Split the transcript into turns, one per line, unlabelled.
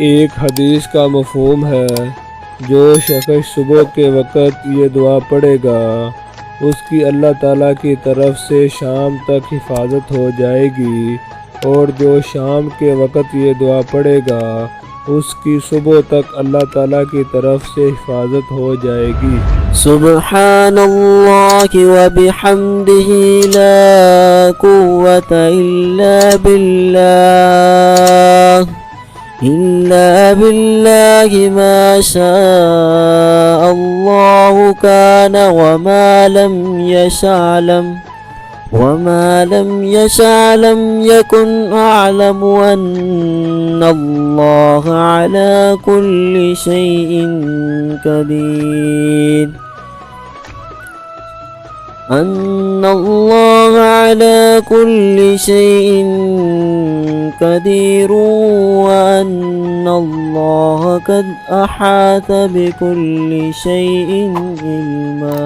एक हदीस का मफ़हूम है, जो शख़्स सुबह के वक़्त ये दुआ पढ़ेगा उसकी अल्लाह ताला की तरफ से शाम तक हिफाजत हो जाएगी, और जो शाम के वक़्त ये दुआ पढ़ेगा उसकी सुबह तक अल्लाह ताला की तरफ से हिफाजत हो जाएगी।
सुब्हानल्लाहि व बिहम्दिही ला कुव्वता इल्ला बिल्लाहि मा शाअ अल्लाहु कान وما لم يشأ لم يكن أعلم أن الله على كل شيء قدير أن الله على كل شيء قدير وأن الله قد أحاط بكل شيء علما.